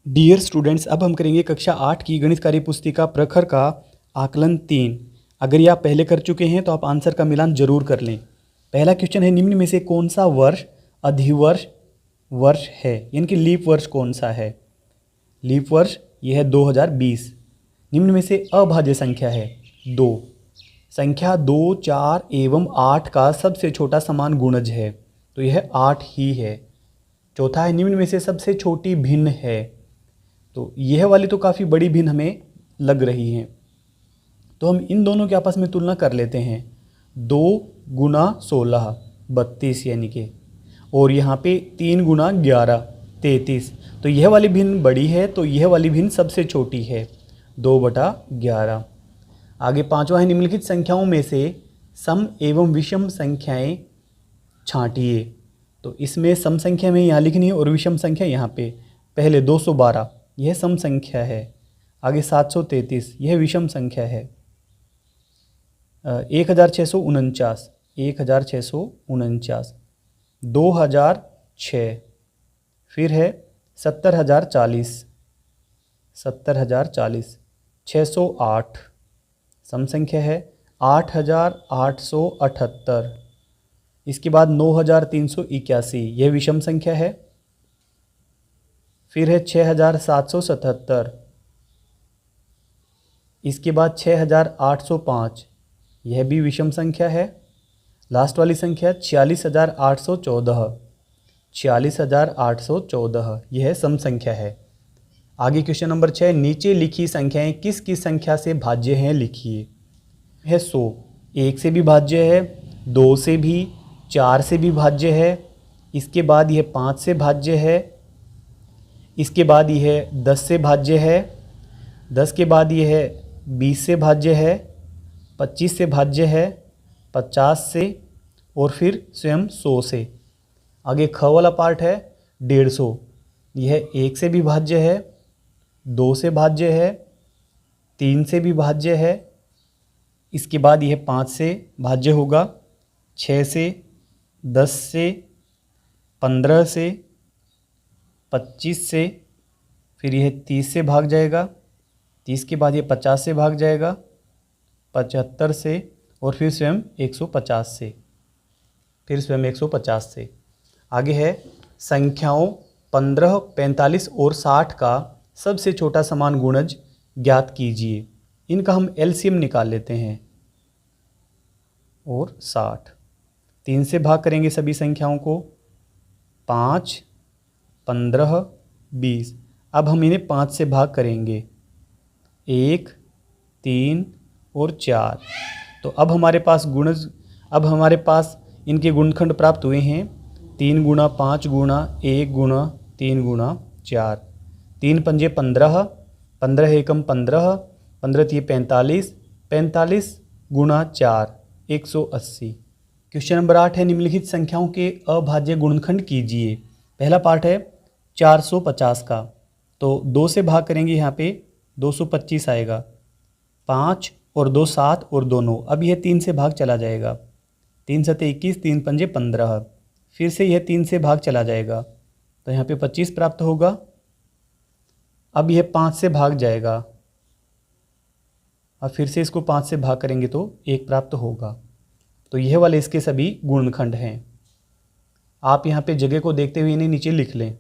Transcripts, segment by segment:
Dear students, अब हम करेंगे कक्षा 8 की गणित कार्य पुस्तिका प्रखर का आकलन 3। अगर ये आप पहले कर चुके हैं तो आप आंसर का मिलान जरूर कर लें। पहला क्वेश्चन है, निम्न में से कौन सा वर्ष अधिवर्ष वर्ष है, यानी कि लीप वर्ष कौन सा है। लीप वर्ष यह है 2020। निम्न में से अभाज्य संख्या है 2। संख्या 2, 4 एवं 8 का सबसे छोटा समान गुणज है, तो यह 8 ही है। चौथा है, निम्न में से सबसे छोटी भिन्न है, तो यह वाली तो काफ़ी बड़ी भिन्न हमें लग रही है, तो हम इन दोनों के आपस में तुलना कर लेते हैं। 2 गुना 16 32 यानी कि, और यहाँ पे 3 गुना 11 33, तो यह वाली भिन्न बड़ी है, तो यह वाली भिन्न सबसे छोटी है 2/11। आगे पांचवा है, निम्नलिखित संख्याओं में से सम एवं विषम संख्याएं छांटिए। तो इसमें सम संख्या में यहाँ लिखनी है और विषम संख्या यहाँ पे। पहले 212 यह सम संख्या है, आगे 733 यह विषम संख्या है। 1649 1649, 2006, फिर है 70,040 70,040, 608 सम संख्या है। 8,878, इसके बाद 9,381 यह विषम संख्या है। फिर है 6,777, इसके बाद 6,805 यह भी विषम संख्या है। लास्ट वाली संख्या 46,814 46,814 यह सम संख्या है। आगे क्वेश्चन नंबर 6, नीचे लिखी संख्याएं किस किस संख्या से भाज्य हैं लिखिए। है 100, 1 से भी भाज्य है, 2 से भी, 4 से भी भाज्य है, इसके बाद यह 5 से भाज्य है, इसके बाद यह 10 से भाज्य है, 10 के बाद यह 20 से भाज्य है, 25 से भाज्य है, 50 से, और फिर स्वयं 100 से। आगे ख वाला पार्ट है 150, यह 1 से भी भाज्य है, 2 से भाज्य है, 3 से भी भाज्य है, इसके बाद यह 5 से भाज्य होगा, 6 से, 10 से, 15 से, 25 से, फिर यह 30 से भाग जाएगा, 30 के बाद यह 50 से भाग जाएगा, 75 से, और फिर स्वयं 150 से, फिर स्वयं 150 से। आगे है संख्याओं 15, 45 और 60 का सबसे छोटा समान गुणज ज्ञात कीजिए। इनका हम एलसीएम निकाल लेते हैं। और 60 3 से भाग करेंगे सभी संख्याओं को, 5, 15, 20। अब हम इन्हें 5 से भाग करेंगे, 1, 3 और 4। तो अब हमारे पास गुणज, अब हमारे पास इनके गुणनखंड प्राप्त हुए हैं। 3 गुना 5 गुना 1 गुना 3 गुना 4, 3 पंजे 15, 15 एकम 15, 15 तिये 45, 45 गुना 4 180। क्वेश्चन नंबर 8 है, निम्नलिखित संख्याओं के अभाज्य गुणनखंड कीजिए। पहला पार्ट है 450 का, तो 2 से भाग करेंगे, यहाँ पे 225 आएगा, 5 और 2 7 और 2 9। अब यह 3 से भाग चला जाएगा, 3 सते 21, 3 पंजे 15, फिर से यह 3 से भाग चला जाएगा, तो यहाँ पे 25 प्राप्त होगा। अब यह 5 से भाग जाएगा, अब फिर से इसको 5 से भाग करेंगे तो 1 प्राप्त होगा। तो यह वाले इसके सभी गुणनखंड हैं। आप यहाँ पे जगह को देखते हुए इन्हें नीचे लिख लें।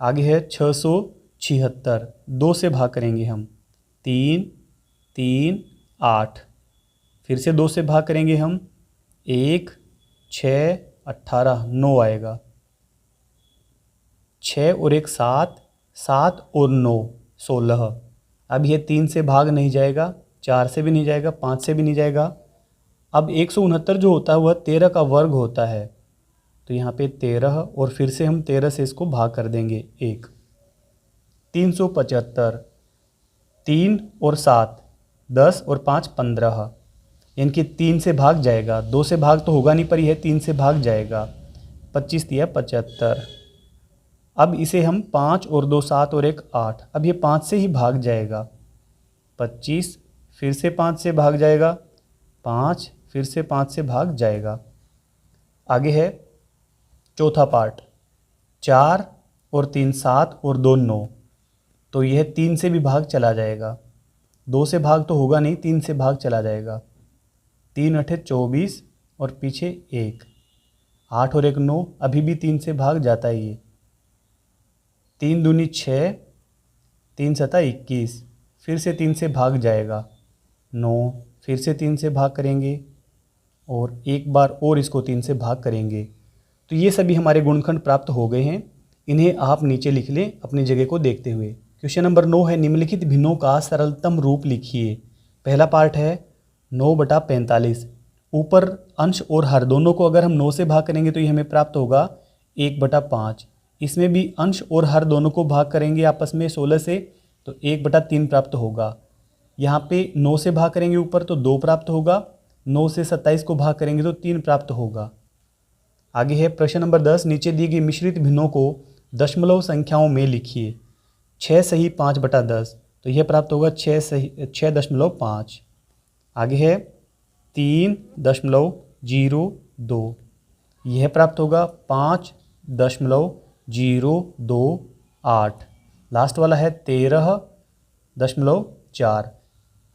आगे है 676, 2 से भाग करेंगे हम, 3 3 8, फिर से 2 से भाग करेंगे हम, 1 6 18 9 आएगा, 6 और 1 7, 7 और 9 16। अब यह 3 से भाग नहीं जाएगा, 4 से भी नहीं जाएगा, 5 से भी नहीं जाएगा। अब 169 जो होता है वह 13 का वर्ग होता है, तो यहाँ पे 13, और फिर से हम 13 से इसको भाग कर देंगे 1। 375, 3 और 7 10 और 5 15, इनके 3 से भाग जाएगा, 2 से भाग तो होगा नहीं, पर यह 3 से भाग जाएगा, 25 तिया 75। अब इसे हम 5 और 2 7 और 1 8, अब ये 5 से ही भाग जाएगा, 25, फिर से 5 से भाग जाएगा, 5, फिर से 5 से भाग जाएगा। आगे है चौथा पार्ट, 4 और 3 7 और 2 9, तो यह 3 से भी भाग चला जाएगा। 2 से भाग तो होगा नहीं, 3 से भाग चला जाएगा। 3 अठे 24 और पीछे 1, 8 और 1 9, अभी भी 3 से भाग जाता है ये। 3 दूनी 6, 3 सता 21, फिर से 3 से भाग जाएगा। 9, फिर से 3 से भाग करेंगे और एक बार और इसको 3 से भाग करेंगे। तो ये सभी हमारे गुणनखंड प्राप्त हो गए हैं। इन्हें आप नीचे लिख लें अपनी जगह को देखते हुए। क्वेश्चन नंबर 9 है, निम्नलिखित भिन्नों का सरलतम रूप लिखिए। पहला पार्ट है 9/45। ऊपर अंश और हर दोनों को अगर हम 9 से भाग करेंगे तो ये हमें प्राप्त होगा 1/5। इसमें भी अंश और हर दोनों को भाग करेंगे आपस में 16 से, तो 1/3 प्राप्त होगा। यहाँ पे 9 से भाग करेंगे ऊपर तो 2 प्राप्त होगा, 9 से 27 को भाग करेंगे तो 3 प्राप्त होगा। आगे है प्रश्न नंबर 10, नीचे दी गई मिश्रित भिन्नों को दशमलव संख्याओं में लिखिए। 6 सही 5/10, तो यह प्राप्त होगा 6.5। आगे है 3.02, यह प्राप्त होगा 5.028। लास्ट वाला है 13.4।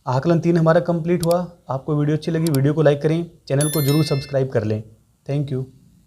आकलन 3 हमारा कंप्लीट हुआ। आपको वीडियो अच्छी लगी, वीडियो को लाइक करें, चैनल को जरूर सब्सक्राइब कर लें। Thank you.